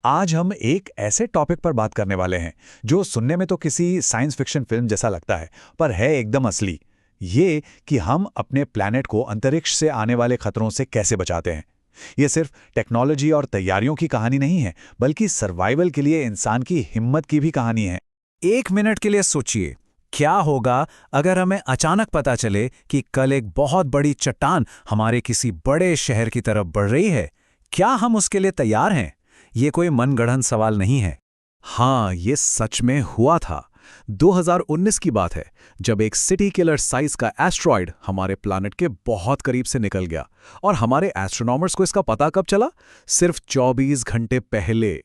आज हम एक ऐसे टॉपिक पर बात करने वाले हैं जो सुनने में तो किसी साइंस फिक्शन फिल्म जैसा लगता है, पर है एकदम असली। ये कि हम अपने प्लैनेट को अंतरिक्ष से आने वाले खतरों से कैसे बचाते हैं। ये सिर्फ टेक्नोलॉजी और तैयारियों की कहानी नहीं है, बल्कि सर्वाइवल के लिए इंसान की हिम्मत की भी कहानी है। एक मिनट के लिए सोचिए, क्या होगा अगर हमें अचानक पता चले कि कल एक बहुत बड़ी चट्टान हमारे किसी बड़े शहर की तरफ बढ़ रही है। क्या हम उसके लिए तैयार हैं? ये कोई मनगढ़ंत सवाल नहीं है। हाँ, ये सच में हुआ था। 2019 की बात है, जब एक सिटी किलर साइज का एस्ट्रॉयड हमारे प्लैनेट के बहुत करीब से निकल गया। और हमारे एस्ट्रोनॉमर्स को इसका पता कब चला? सिर्फ 24 घंटे पहले।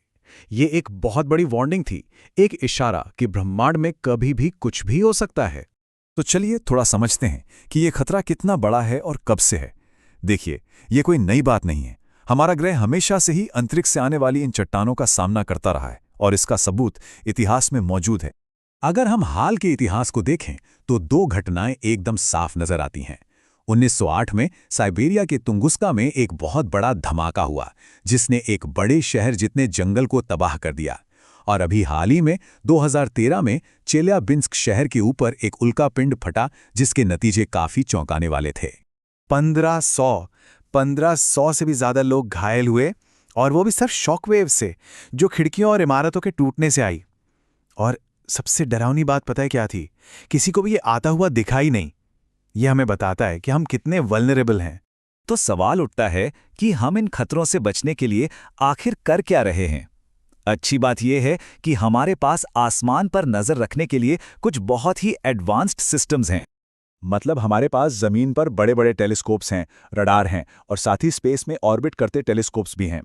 ये एक बहुत बड़ी वार्निंग थी, एक इशारा कि ब्रह्मांड में कभी भी कुछ भी हो सकता है। तो चलिए थोड़ा समझते हैं कि ये खतरा कितना बड़ा है और कब से है। देखिए, ये कोई नई बात नहीं है। हमारा ग्रह हमेशा से ही अंतरिक्ष से आने वाली इन चट्टानों का सामना करता रहा है और इसका सबूत इतिहास में मौजूद है। अगर हम हाल के इतिहास को देखें तो दो घटनाएं एकदम साफ नजर आती हैं। 1908 में साइबेरिया के तुंगुस्का में एक बहुत बड़ा धमाका हुआ, जिसने एक बड़े शहर जितने जंगल को तबाह कर दिया। और अभी हाल ही में 2013 में चेल्याबिंस्क शहर के ऊपर एक उल्कापिंड फटा, जिसके नतीजे काफी चौंकाने वाले थे। 1500 से भी ज्यादा लोग घायल हुए, और वो भी सिर्फ शॉकवेव से, जो खिड़कियों और इमारतों के टूटने से आई। और सबसे डरावनी बात पता है क्या थी? किसी को भी ये आता हुआ दिखा ही नहीं। ये हमें बताता है कि हम कितने वल्नरेबल हैं। तो सवाल उठता है कि हम इन खतरों से बचने के लिए आखिर कर क्या रहे हैं। अच्छी बात यह है कि हमारे पास आसमान पर नजर रखने के लिए कुछ बहुत ही एडवांस्ड सिस्टम्स हैं। मतलब हमारे पास जमीन पर बड़े बड़े टेलीस्कोप्स हैं, रडार हैं, और साथ ही स्पेस में ऑर्बिट करते टेलीस्कोप्स भी हैं।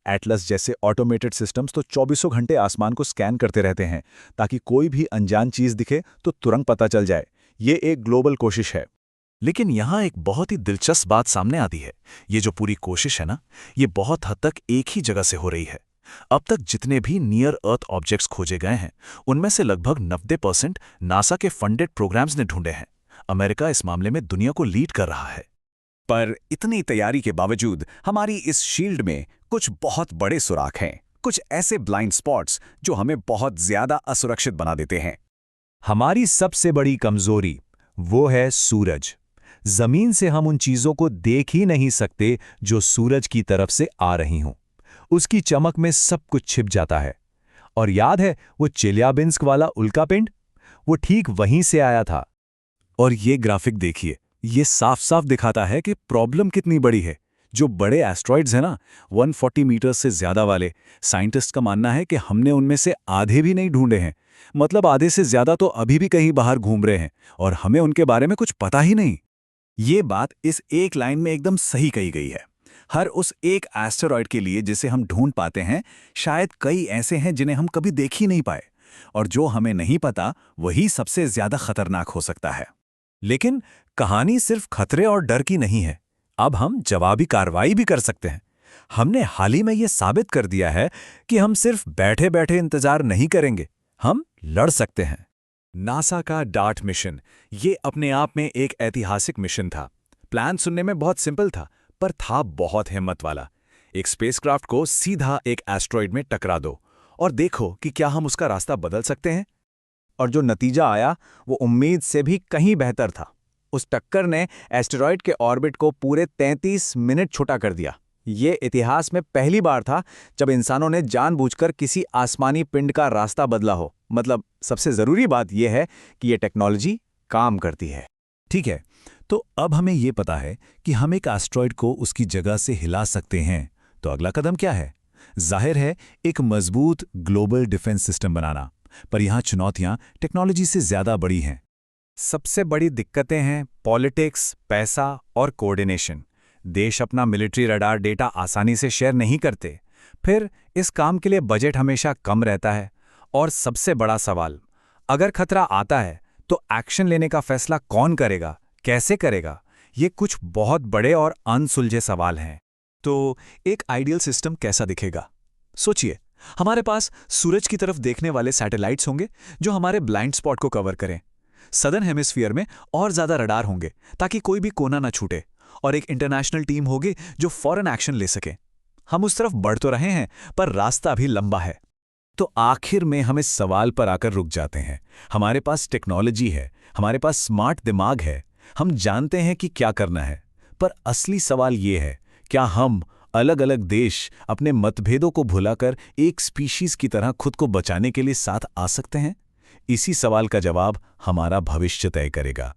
एटलस जैसे ऑटोमेटेड सिस्टम्स तो 24 घंटे आसमान को स्कैन करते रहते हैं, ताकि कोई भी अनजान चीज दिखे तो तुरंत पता चल जाए। ये एक ग्लोबल कोशिश है। लेकिन यहाँ एक बहुत ही दिलचस्प बात सामने आती है। ये जो पूरी कोशिश है ना, ये बहुत हद तक एक ही जगह से हो रही है। अब तक जितने भी नियर अर्थ ऑब्जेक्ट्स खोजे गए हैं, उनमें से लगभग 90% नासा के फंडेड प्रोग्राम्स ने ढूंढे हैं। अमेरिका इस मामले में दुनिया को लीड कर रहा है। पर इतनी तैयारी के बावजूद हमारी इस शील्ड में कुछ बहुत बड़े सुराख हैं, कुछ ऐसे ब्लाइंड स्पॉट्स जो हमें बहुत ज्यादा असुरक्षित बना देते हैं। हमारी सबसे बड़ी कमजोरी वो है सूरज। जमीन से हम उन चीजों को देख ही नहीं सकते जो सूरज की तरफ से आ रही हों। उसकी चमक में सब कुछ छिप जाता है। और याद है वो चेल्याबिंस्क वाला उल्कापिंड? वो ठीक वहीं से आया था। और ये ग्राफिक देखिए, ये साफ साफ दिखाता है कि प्रॉब्लम कितनी बड़ी है। जो बड़े एस्ट्रॉइड्स हैं ना, 140 मीटर से ज्यादा वाले, साइंटिस्ट का मानना है कि हमने उनमें से आधे भी नहीं ढूंढे हैं। मतलब आधे से ज्यादा तो अभी भी कहीं बाहर घूम रहे हैं और हमें उनके बारे में कुछ पता ही नहीं। ये बात इस एक लाइन में एकदम सही कही गई है। हर उस एक एस्टेरॉयड के लिए जिसे हम ढूंढ पाते हैं, शायद कई ऐसे हैं जिन्हें हम कभी देख ही नहीं पाए। और जो हमें नहीं पता, वही सबसे ज्यादा खतरनाक हो सकता है। लेकिन कहानी सिर्फ खतरे और डर की नहीं है। अब हम जवाबी कार्रवाई भी कर सकते हैं। हमने हाल ही में ये साबित कर दिया है कि हम सिर्फ बैठे बैठे इंतजार नहीं करेंगे, हम लड़ सकते हैं। नासा का डार्ट मिशन, ये अपने आप में एक ऐतिहासिक मिशन था। प्लान सुनने में बहुत सिंपल था, पर था बहुत हिम्मत वाला। एक स्पेसक्राफ्ट को सीधा एक एस्ट्रॉइड में टकरा दो और देखो कि क्या हम उसका रास्ता बदल सकते हैं। और जो नतीजा आया वो उम्मीद से भी कहीं बेहतर था। उस टक्कर ने एस्टेरॉयड के ऑर्बिट को पूरे 33 मिनट छोटा कर दिया। ये इतिहास में पहली बार था जब इंसानों ने जानबूझकर किसी आसमानी पिंड का रास्ता बदला हो। मतलब सबसे जरूरी बात यह है कि ये टेक्नोलॉजी काम करती है। ठीक है, तो अब हमें ये पता है कि हम एक एस्ट्रॉइड को उसकी जगह से हिला सकते हैं। तो अगला कदम क्या है? जाहिर है, एक मजबूत ग्लोबल डिफेंस सिस्टम बनाना। पर यहां चुनौतियां टेक्नोलॉजी से ज्यादा बड़ी हैं। सबसे बड़ी दिक्कतें हैं पॉलिटिक्स, पैसा और कोऑर्डिनेशन। देश अपना मिलिट्री रडार डेटा आसानी से शेयर नहीं करते। फिर इस काम के लिए बजट हमेशा कम रहता है। और सबसे बड़ा सवाल, अगर खतरा आता है तो एक्शन लेने का फैसला कौन करेगा, कैसे करेगा? ये कुछ बहुत बड़े और अनसुलझे सवाल हैं। तो एक आइडियल सिस्टम कैसा दिखेगा? सोचिए, हमारे पास सूरज की तरफ देखने वाले सैटेलाइट्स होंगे जो हमारे ब्लाइंड स्पॉट को कवर करें। सदर्न हेमिस्फीयर में और ज्यादा रडार होंगे ताकि कोई भी कोना ना छूटे। और एक इंटरनेशनल टीम होगी जो फौरन एक्शन ले सके। हम उस तरफ बढ़ तो रहे हैं, पर रास्ता भी लंबा है। तो आखिर में हम इस सवाल पर आकर रुक जाते हैं। हमारे पास टेक्नोलॉजी है, हमारे पास स्मार्ट दिमाग है, हम जानते हैं कि क्या करना है, पर असली सवाल ये है, क्या हम अलग अलग देश अपने मतभेदों को भुलाकर एक स्पीशीज की तरह खुद को बचाने के लिए साथ आ सकते हैं? इसी सवाल का जवाब हमारा भविष्य तय करेगा।